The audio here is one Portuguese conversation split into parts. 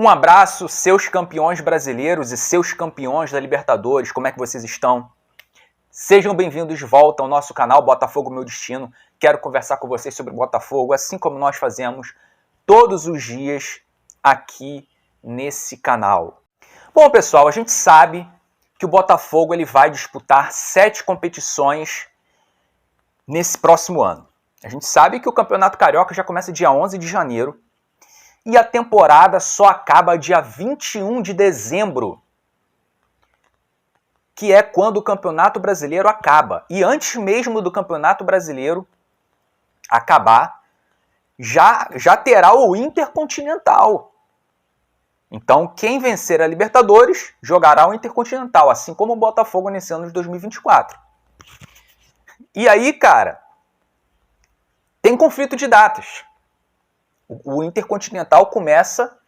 Um abraço, seus campeões brasileiros e seus campeões da Libertadores, como é que vocês estão? Sejam bem-vindos de volta ao nosso canal Botafogo Meu Destino. Quero conversar com vocês sobre Botafogo, assim como nós fazemos todos os dias aqui nesse canal. Bom, pessoal, a gente sabe que o Botafogo ele vai disputar 7 competições nesse próximo ano. A gente sabe que o Campeonato Carioca já começa dia 11 de janeiro e a temporada só acaba dia 21 de dezembro, que é quando o Campeonato Brasileiro acaba. E antes mesmo do Campeonato Brasileiro acabar, já terá o Intercontinental. Então, quem vencer a Libertadores jogará o Intercontinental, assim como o Botafogo nesse ano de 2024. E aí, cara, tem conflito de datas. O Intercontinental começa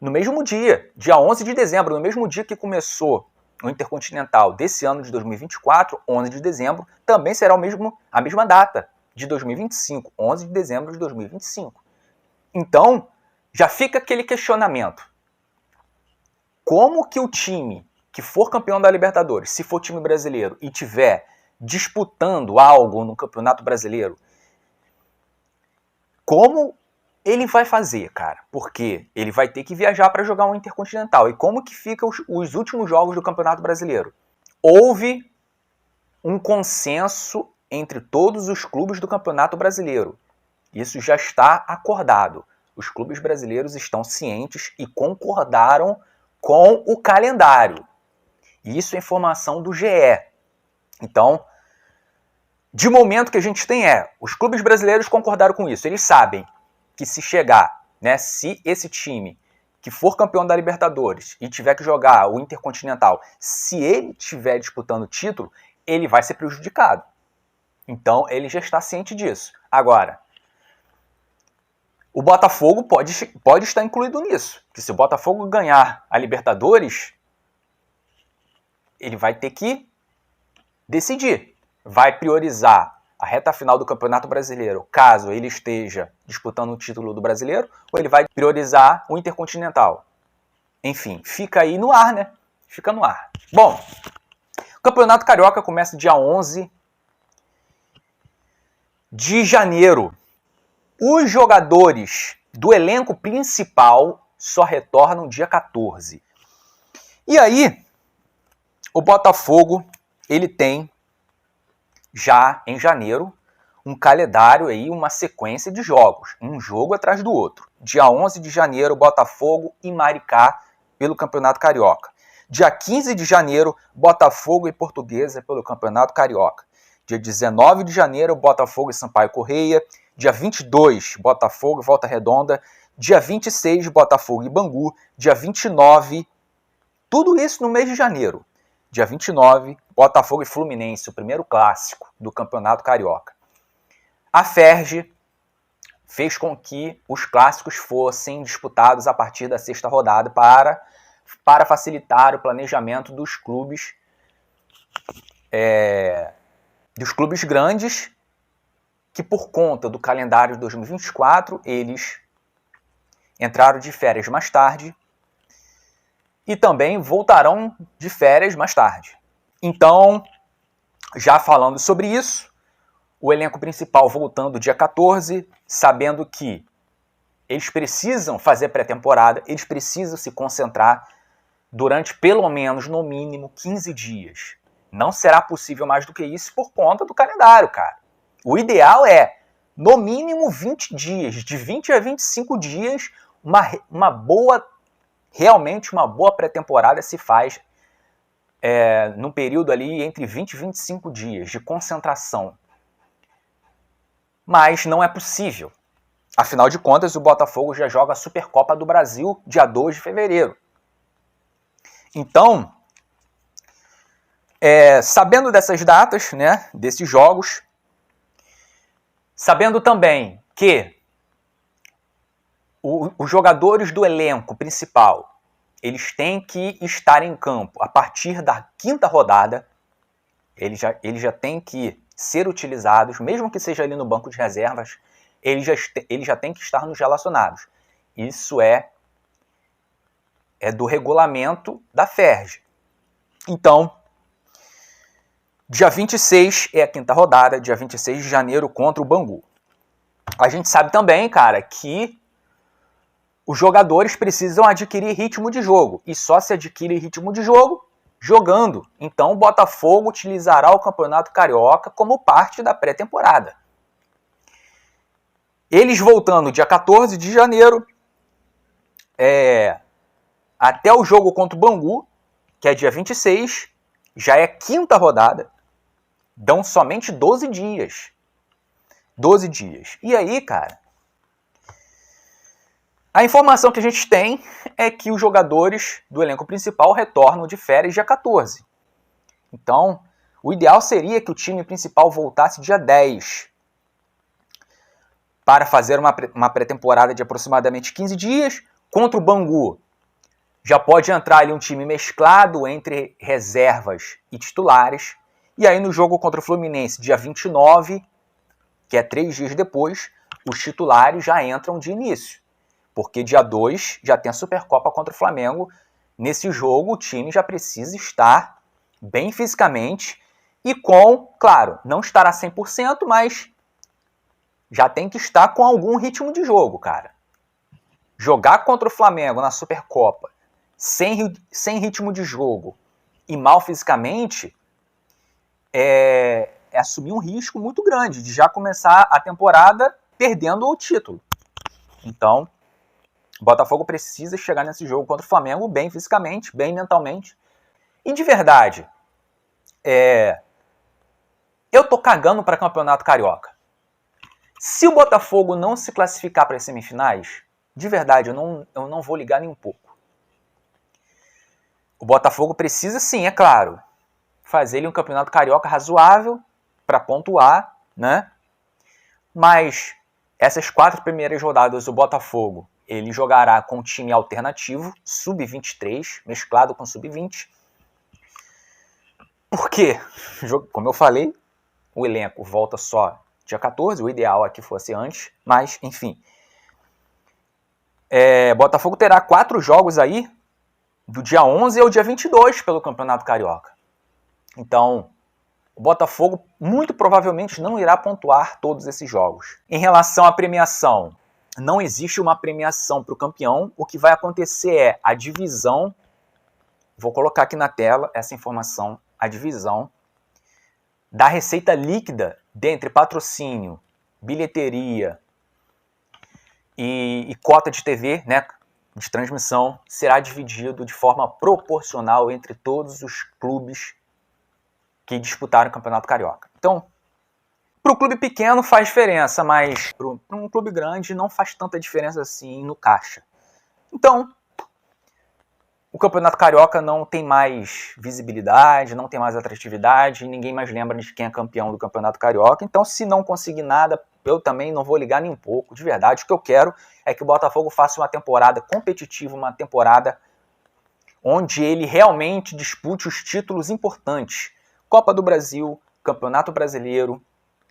no mesmo dia 11 de dezembro, no mesmo dia que começou o Intercontinental desse ano de 2024, 11 de dezembro, também será a mesma data de 2025, 11 de dezembro de 2025. Então, já fica aquele questionamento. Como que o time que for campeão da Libertadores, se for time brasileiro e tiver disputando algo no Campeonato Brasileiro, como ele vai fazer, cara? Porque ele vai ter que viajar para jogar um Intercontinental. E como que ficam os últimos jogos do Campeonato Brasileiro? Houve um consenso entre todos os clubes do Campeonato Brasileiro. Isso já está acordado. Os clubes brasileiros estão cientes e concordaram com o calendário. Isso é informação do GE. Então, de momento que a gente tem os clubes brasileiros concordaram com isso. Eles sabem que se chegar, se esse time que for campeão da Libertadores e tiver que jogar o Intercontinental, se ele estiver disputando o título, ele vai ser prejudicado. Então, ele já está ciente disso. Agora, o Botafogo pode estar incluído nisso. Porque se o Botafogo ganhar a Libertadores, ele vai ter que decidir. Vai priorizar a reta final do Campeonato Brasileiro, caso ele esteja disputando o título do Brasileiro, ou ele vai priorizar o Intercontinental. Enfim, fica aí no ar, né? Fica no ar. Bom, o Campeonato Carioca começa dia 11 de janeiro. Os jogadores do elenco principal só retornam dia 14. E aí, o Botafogo, ele tem já em janeiro um calendário aí, uma sequência de jogos, um jogo atrás do outro. Dia 11 de janeiro, Botafogo e Maricá pelo Campeonato Carioca. Dia 15 de janeiro, Botafogo e Portuguesa pelo Campeonato Carioca. Dia 19 de janeiro, Botafogo e Sampaio Corrêa. Dia 22, Botafogo e Volta Redonda. Dia 26, Botafogo e Bangu. Dia 29, tudo isso no mês de janeiro. Dia 29, Botafogo e Fluminense, o primeiro clássico do Campeonato Carioca. A FERJ fez com que os clássicos fossem disputados a partir da 6ª rodada para facilitar o planejamento dos clubes grandes, que por conta do calendário de 2024, eles entraram de férias mais tarde e também voltarão de férias mais tarde. Então, já falando sobre isso, o elenco principal voltando dia 14, sabendo que eles precisam fazer pré-temporada, eles precisam se concentrar durante pelo menos, no mínimo, 15 dias. Não será possível mais do que isso por conta do calendário, cara. O ideal é, no mínimo, 20 dias, de 20 a 25 dias, realmente uma boa pré-temporada se faz num período ali entre 20 e 25 dias de concentração. Mas não é possível. Afinal de contas, o Botafogo já joga a Supercopa do Brasil dia 2 de fevereiro. Então, sabendo dessas datas, desses jogos, sabendo também que os jogadores do elenco principal, eles têm que estar em campo a partir da 5ª rodada, eles já têm que ser utilizados, mesmo que seja ali no banco de reservas, eles já têm que estar nos relacionados. Isso é é do regulamento da FERJ. Então, dia 26 é a quinta rodada, dia 26 de janeiro contra o Bangu. A gente sabe também, cara, que os jogadores precisam adquirir ritmo de jogo. E só se adquire ritmo de jogo jogando. Então o Botafogo utilizará o Campeonato Carioca como parte da pré-temporada. Eles voltando dia 14 de janeiro, até o jogo contra o Bangu, que é dia 26, já é quinta rodada, dão somente 12 dias. 12 dias. E aí, cara, a informação que a gente tem é que os jogadores do elenco principal retornam de férias dia 14. Então, o ideal seria que o time principal voltasse dia 10 para fazer uma pré-temporada de aproximadamente 15 dias. Contra o Bangu, já pode entrar ali um time mesclado entre reservas e titulares. E aí no jogo contra o Fluminense, dia 29, que é 3 dias depois, os titulares já entram de início. Porque dia 2 já tem a Supercopa contra o Flamengo. Nesse jogo o time já precisa estar bem fisicamente e claro, não estará 100%, mas já tem que estar com algum ritmo de jogo, cara. Jogar contra o Flamengo na Supercopa sem ritmo de jogo e mal fisicamente é assumir um risco muito grande de já começar a temporada perdendo o título. Então, o Botafogo precisa chegar nesse jogo contra o Flamengo bem fisicamente, bem mentalmente. E de verdade, eu tô cagando para Campeonato Carioca. Se o Botafogo não se classificar para as semifinais, de verdade, eu não vou ligar nem um pouco. O Botafogo precisa sim, é claro, fazer um Campeonato Carioca razoável para pontuar, né? Mas essas 4 primeiras rodadas do Botafogo, ele jogará com um time alternativo, sub-23, mesclado com sub-20. Por quê? Como eu falei, o elenco volta só dia 14, o ideal é que fosse antes, mas enfim. Botafogo terá 4 jogos aí, do dia 11 ao dia 22 pelo Campeonato Carioca. Então, o Botafogo muito provavelmente não irá pontuar todos esses jogos. Em relação à premiação, não existe uma premiação para o campeão. O que vai acontecer é a divisão, vou colocar aqui na tela essa informação, a divisão da receita líquida dentre patrocínio, bilheteria e cota de TV, né, de transmissão, será dividido de forma proporcional entre todos os clubes que disputaram o Campeonato Carioca. Então, para o clube pequeno faz diferença, mas para um clube grande não faz tanta diferença assim no caixa. Então, o Campeonato Carioca não tem mais visibilidade, não tem mais atratividade, ninguém mais lembra de quem é campeão do Campeonato Carioca. Então, se não conseguir nada, eu também não vou ligar nem um pouco. De verdade, o que eu quero é que o Botafogo faça uma temporada competitiva, uma temporada onde ele realmente dispute os títulos importantes. Copa do Brasil, Campeonato Brasileiro,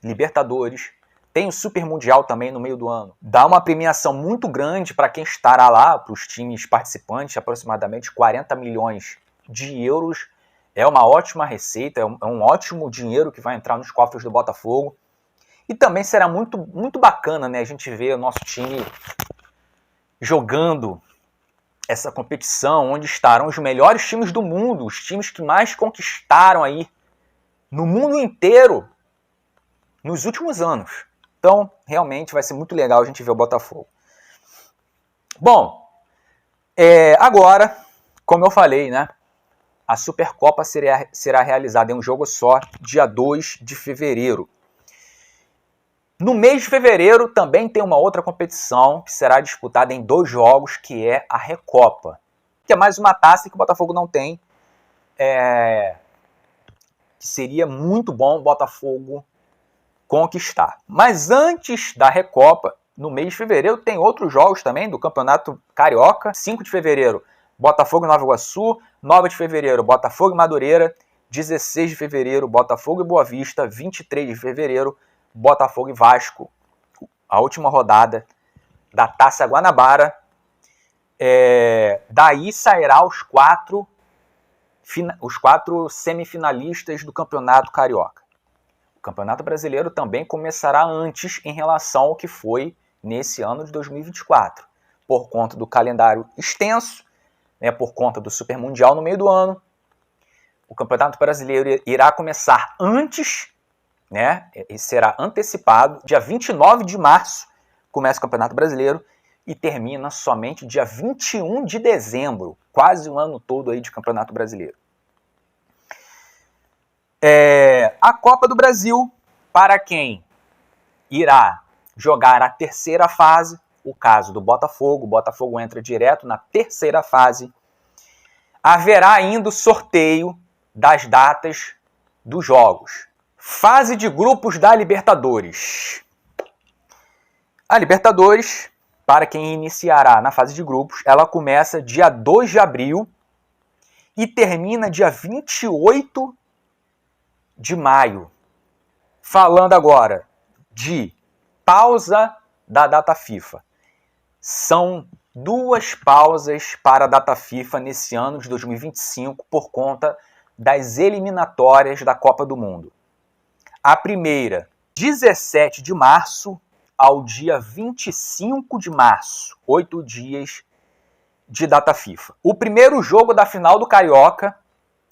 Libertadores, tem o Super Mundial também no meio do ano. Dá uma premiação muito grande para quem estará lá, para os times participantes, aproximadamente 40 milhões de euros. É uma ótima receita, é um ótimo dinheiro que vai entrar nos cofres do Botafogo. E também será muito, muito bacana, né, a gente ver o nosso time jogando essa competição, onde estarão os melhores times do mundo, os times que mais conquistaram aí no mundo inteiro nos últimos anos. Então, realmente vai ser muito legal a gente ver o Botafogo. Bom, agora, como eu falei, né, a Supercopa será realizada em um jogo só, dia 2 de fevereiro. No mês de fevereiro também tem uma outra competição que será disputada em 2 jogos, que é a Recopa. Que é mais uma taça que o Botafogo não tem. Que seria muito bom o Botafogo conquistar. Mas antes da Recopa, no mês de fevereiro, tem outros jogos também do Campeonato Carioca. 5 de fevereiro, Botafogo e Nova Iguaçu. 9 de fevereiro, Botafogo e Madureira. 16 de fevereiro, Botafogo e Boa Vista. 23 de fevereiro, Botafogo e Vasco. A última rodada da Taça Guanabara. Daí sairá os quatro semifinalistas do Campeonato Carioca. O Campeonato Brasileiro também começará antes em relação ao que foi nesse ano de 2024, por conta do calendário extenso, né, por conta do Super Mundial no meio do ano. O Campeonato Brasileiro irá começar antes, né, e será antecipado. Dia 29 de março começa o Campeonato Brasileiro e termina somente dia 21 de dezembro, quase um ano todo aí de Campeonato Brasileiro. A Copa do Brasil, para quem irá jogar a terceira fase, o caso do Botafogo, o Botafogo entra direto na terceira fase, haverá ainda o sorteio das datas dos jogos. Fase de grupos da Libertadores. A Libertadores, para quem iniciará na fase de grupos, ela começa dia 2 de abril e termina dia 28 de maio. Falando agora de pausa da data FIFA. São 2 pausas para a data FIFA nesse ano de 2025 por conta das eliminatórias da Copa do Mundo. A primeira, 17 de março ao dia 25 de março, 8 dias de data FIFA. O primeiro jogo da final do Carioca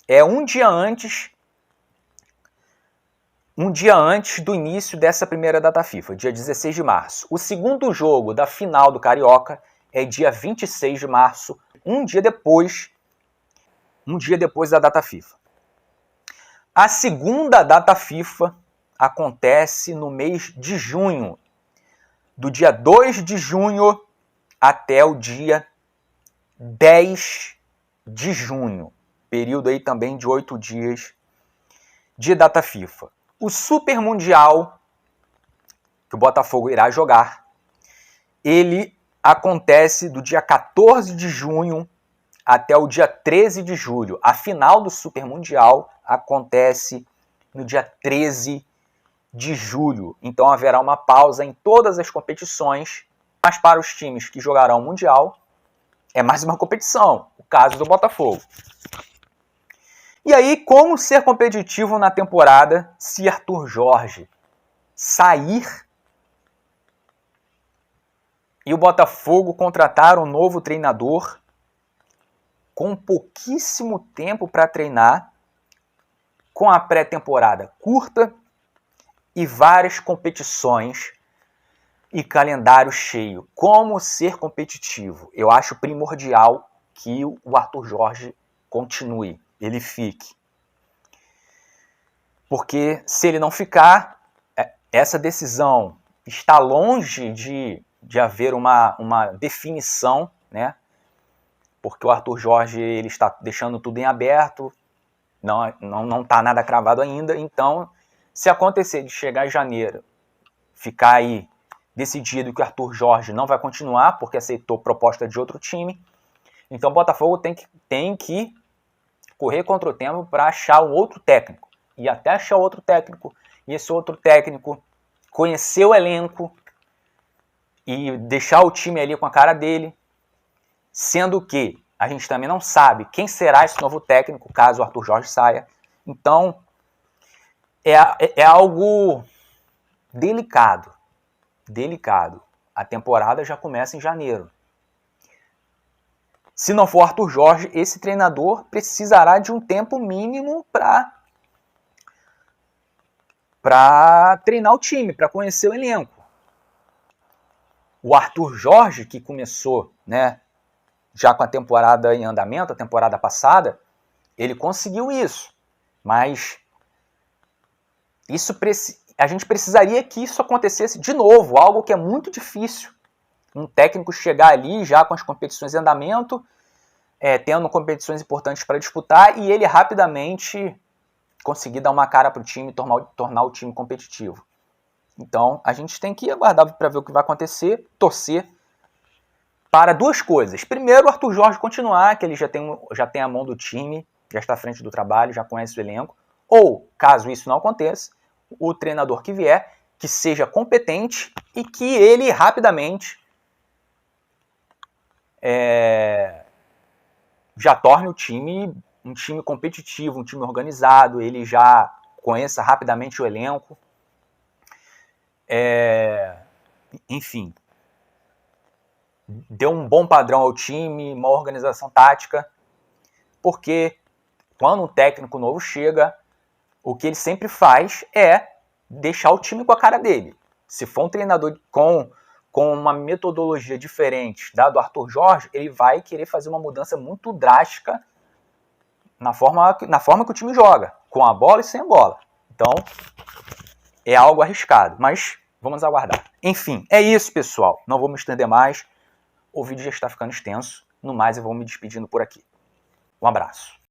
é um dia antes do início dessa primeira data FIFA, dia 16 de março. O segundo jogo da final do Carioca é dia 26 de março, um dia depois da data FIFA. A segunda data FIFA acontece no mês de junho, do dia 2 de junho até o dia 10 de junho, período aí também de 8 dias de data FIFA. O Super Mundial, que o Botafogo irá jogar, ele acontece do dia 14 de junho até o dia 13 de julho. A final do Super Mundial acontece no dia 13 de julho. Então haverá uma pausa em todas as competições, mas para os times que jogarão o Mundial, é mais uma competição, o caso do Botafogo. E aí, como ser competitivo na temporada se Arthur Jorge sair e o Botafogo contratar um novo treinador com pouquíssimo tempo para treinar, com a pré-temporada curta e várias competições e calendário cheio? Como ser competitivo? Eu acho primordial que o Arthur Jorge continue, ele fique. Porque se ele não ficar, essa decisão está longe de haver uma definição, né? Porque o Arthur Jorge ele está deixando tudo em aberto, não está nada cravado ainda. Então, se acontecer de chegar em janeiro, ficar aí decidido que o Arthur Jorge não vai continuar porque aceitou proposta de outro time, então o Botafogo tem que correr contra o tempo para achar um outro técnico. E até achar outro técnico, e esse outro técnico conhecer o elenco e deixar o time ali com a cara dele, sendo que a gente também não sabe quem será esse novo técnico caso o Arthur Jorge saia. Então, é algo delicado. A temporada já começa em janeiro. Se não for Arthur Jorge, esse treinador precisará de um tempo mínimo para treinar o time, para conhecer o elenco. O Arthur Jorge, que começou, né, já com a temporada em andamento, a temporada passada, ele conseguiu isso. Mas a gente precisaria que isso acontecesse de novo, algo que é muito difícil. Um técnico chegar ali já com as competições em andamento, tendo competições importantes para disputar, e ele rapidamente conseguir dar uma cara para o time e tornar o time competitivo. Então, a gente tem que aguardar para ver o que vai acontecer, torcer para 2 coisas. Primeiro, o Arthur Jorge continuar, que ele já tem a mão do time, já está à frente do trabalho, já conhece o elenco. Ou, caso isso não aconteça, o treinador que vier, que seja competente e que ele rapidamente já torne o time um time competitivo, um time organizado, ele já conheça rapidamente o elenco. Enfim, deu um bom padrão ao time, uma organização tática, porque quando um técnico novo chega, o que ele sempre faz é deixar o time com a cara dele. Se for um treinador com uma metodologia diferente da do Arthur Jorge, ele vai querer fazer uma mudança muito drástica na forma que o time joga, com a bola e sem a bola. Então, é algo arriscado, mas vamos aguardar. Enfim, é isso, pessoal. Não vou me estender mais. O vídeo já está ficando extenso. No mais, eu vou me despedindo por aqui. Um abraço.